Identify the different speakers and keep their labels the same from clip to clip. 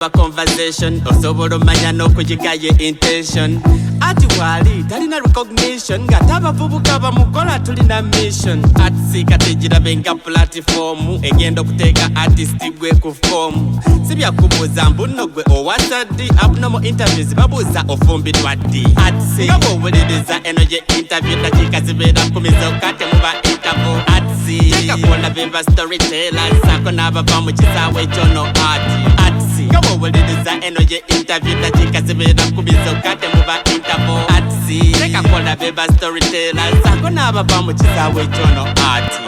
Speaker 1: A conversation osobola omanya n'okuyiga ye intention ati wali talina recognition nga tabavubuka bamukola tulina mission ati kati girabe nga platform egenda okuteeka artist gwe ku form sibya kubuuza mbuno gwe owasadi abnormal interviews babuuza ofumbiddwa ddi ati nga bw'owuliriza eno ye interview dakiika zibeera 10 zokka temuba interview ati teka kuola beba storytellers ako n'abava mu kisaawe ekyono ati nga bw'owuliriza eno ye interview dakiika zibeera 10 zokka temuba interview ati teka kuola beba storytellers ako n'abava mu kisaawe ekyono ati.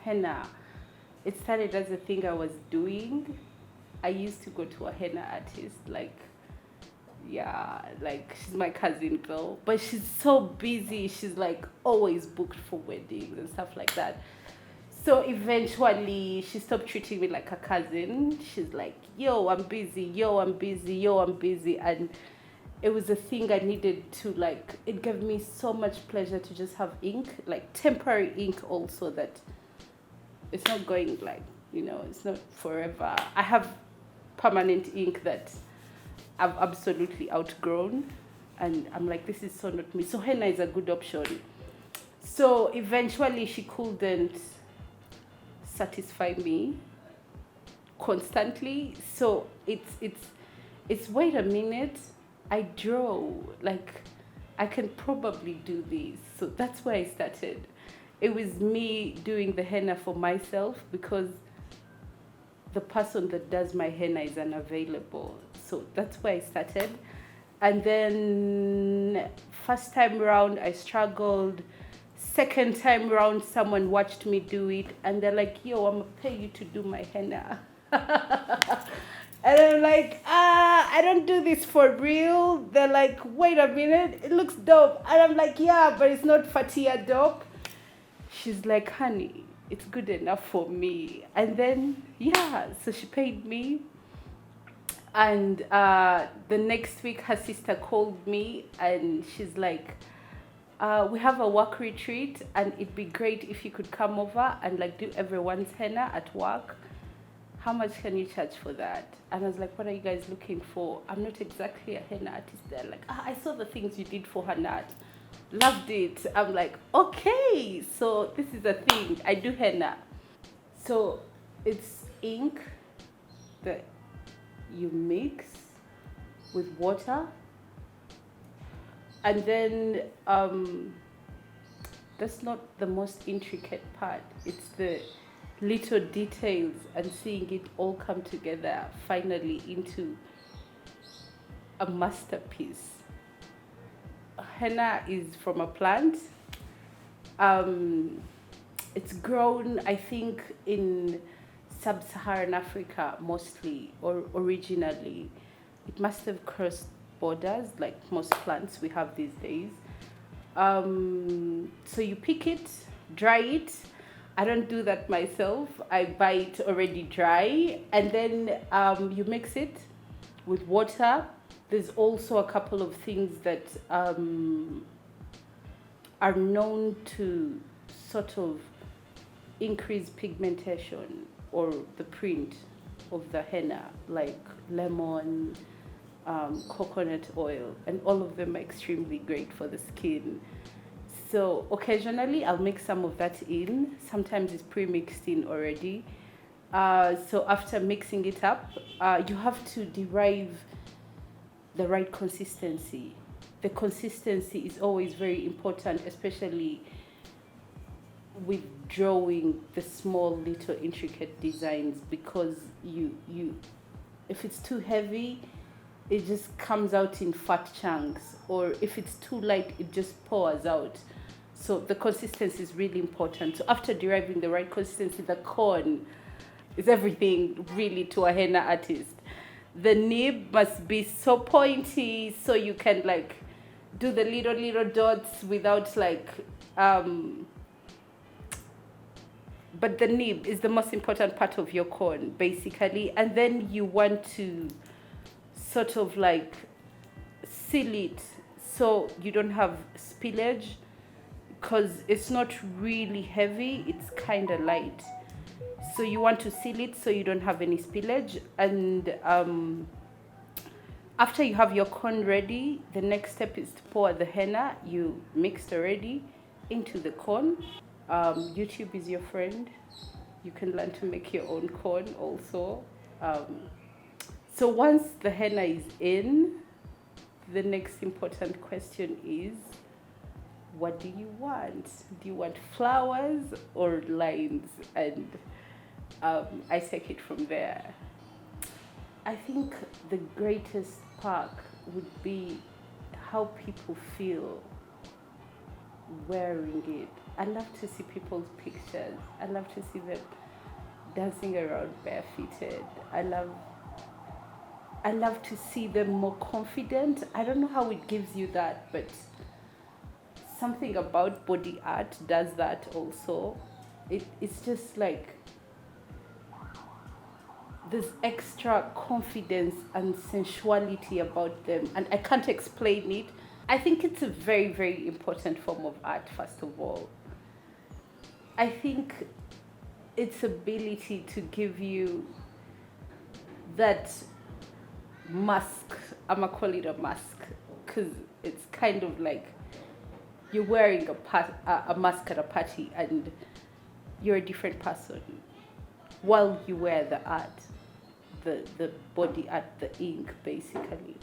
Speaker 2: Henna. It started as a thing I was doing. I used to go to a henna artist, like she's my cousin girl, but she's so busy. She's like always booked for weddings and stuff like that. So eventually she stopped treating me like a cousin. She's like, yo, I'm busy, yo, I'm busy, yo, I'm busy. And it was a thing I needed to it gave me so much pleasure to just have ink, like temporary ink also that it's not going it's not forever. I have permanent ink that I've absolutely outgrown, and I'm like, this is so not me. So henna is a good option. So eventually she couldn't satisfy me constantly. So it's wait a minute, I draw, I can probably do this. So that's where I started. It was me doing the henna for myself because the person that does my henna is unavailable. So that's where I started. And then first time round, I struggled. Second time round, someone watched me do it. And they're like, yo, I'm going to pay you to do my henna. And I'm like, I don't do this for real. They're like, wait a minute, it looks dope. And I'm like, yeah, but it's not Fatia dope. She's like, honey, it's good enough for me. And then, so she paid me. And the next week, her sister called me and she's like, we have a work retreat and it'd be great if you could come over and do everyone's henna at work. How much can you charge for that? And I was like, what are you guys looking for? I'm not exactly a henna artist. They're like, I saw the things you did for Henna. Loved it. I'm like, okay, so this is a thing. I do henna. So it's ink that you mix with water, and then that's not the most intricate part. It's the little details and seeing it all come together finally into a masterpiece. Henna is from a plant. It's grown, I think, in sub-Saharan Africa mostly, or originally. It must have crossed borders like most plants we have these days. So you pick it, dry it. I don't do that myself. I buy it already dry, and then you mix it with water. There's also a couple of things that are known to sort of increase pigmentation or the print of the henna, like lemon, coconut oil, and all of them are extremely great for the skin. So occasionally I'll mix some of that in. Sometimes it's pre-mixed in already. So after mixing it up, you have to derive the right consistency. The consistency is always very important, especially with drawing the small little intricate designs, because you if it's too heavy, it just comes out in fat chunks, or if it's too light, it just pours out. So the consistency is really important. So after deriving the right consistency, the cone is everything really to a henna artist. The nib must be so pointy so you can do the little dots without but the nib is the most important part of your cone basically. And then you want to sort of seal it so you don't have spillage, because it's not really heavy, it's kind of light. So you want to seal it so you don't have any spillage. And after you have your corn ready, the next step is to pour the henna you mixed already into the corn. YouTube is your friend. You can learn to make your own corn also. So once the henna is in, the next important question is, what do you want? Do you want flowers or lines? And I take it from there. I think the greatest part would be how people feel wearing it. I love to see people's pictures. I love to see them dancing around barefooted. I love to see them more confident. I don't know how it gives you that, but something about body art does that also. It's just like there's extra confidence and sensuality about them, and I can't explain it. I think it's a very, very important form of art, first of all. I think its ability to give you that mask, I'm gonna call it a mask, because it's kind of like you're wearing a mask at a party and you're a different person while you wear the art, the body art, the ink, basically.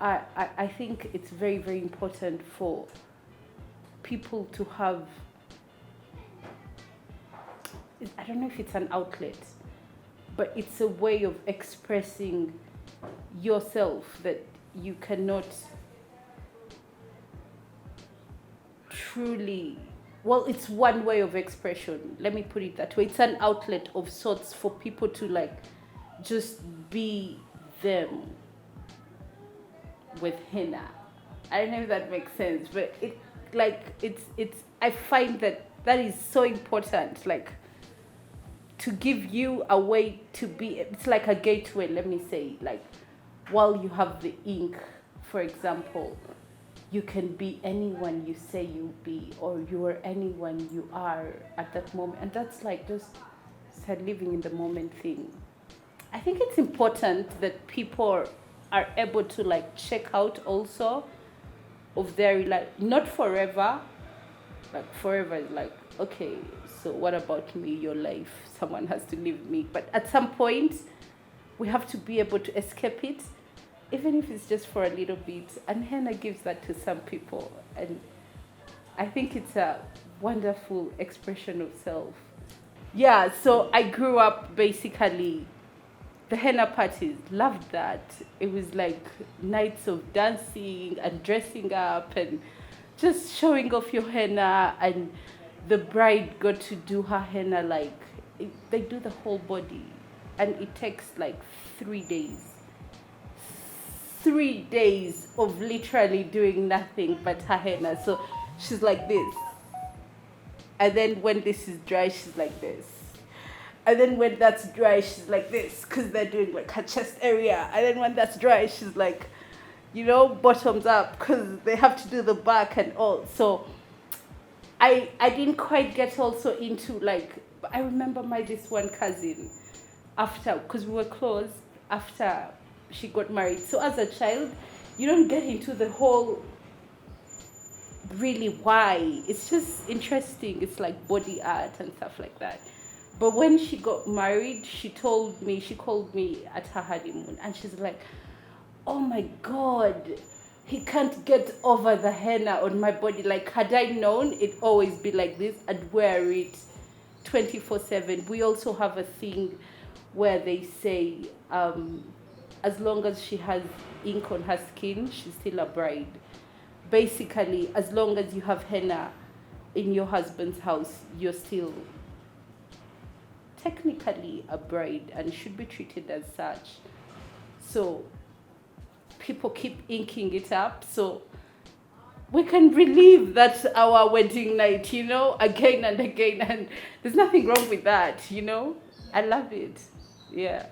Speaker 2: I think it's very, very important for people to have, I don't know if it's an outlet, but it's a way of expressing yourself that you cannot truly, well, it's one way of expression, let me put it that way. It's an outlet of sorts for people to like just be them with henna. I don't know if that makes sense, but it's I find that is so important, like to give you a way to be. It's like a gateway, let me say. Like while you have the ink, for example, you can be anyone you say you'll be, or you are anyone you are at that moment. And that's like just start living in the moment thing. I think it's important that people are able to like check out also of their life, not forever. Like forever is like, okay, so what about me, your life? Someone has to leave me. But at some point, we have to be able to escape it, even if it's just for a little bit. And henna gives that to some people. And I think it's a wonderful expression of self. Yeah, so I grew up basically, the henna parties, loved that. It was like nights of dancing and dressing up and just showing off your henna. And the bride got to do her henna like, they do the whole body. And it takes like 3 days. 3 days of literally doing nothing but her henna. So she's like this. And then when this is dry, she's like this. And then when that's dry, she's like this, because they're doing like her chest area. And then when that's dry, she's like, you know, bottoms up, because they have to do the back and all. So I didn't quite get also into like, I remember this one cousin, after, because we were close, after she got married. So as a child, you don't get into the whole really why. It's just interesting. It's like body art and stuff like that. But when she got married, she called me at her honeymoon, and she's like, oh my God, he can't get over the henna on my body. Like, had I known it'd always be like this, I'd wear it 24/7. We also have a thing where they say, as long as she has ink on her skin, she's still a bride. Basically, as long as you have henna in your husband's house, you're still technically a bride and should be treated as such. So people keep inking it up so we can relive that our wedding night, you know, again and again. And there's nothing wrong with that, you know. I love it. Yeah.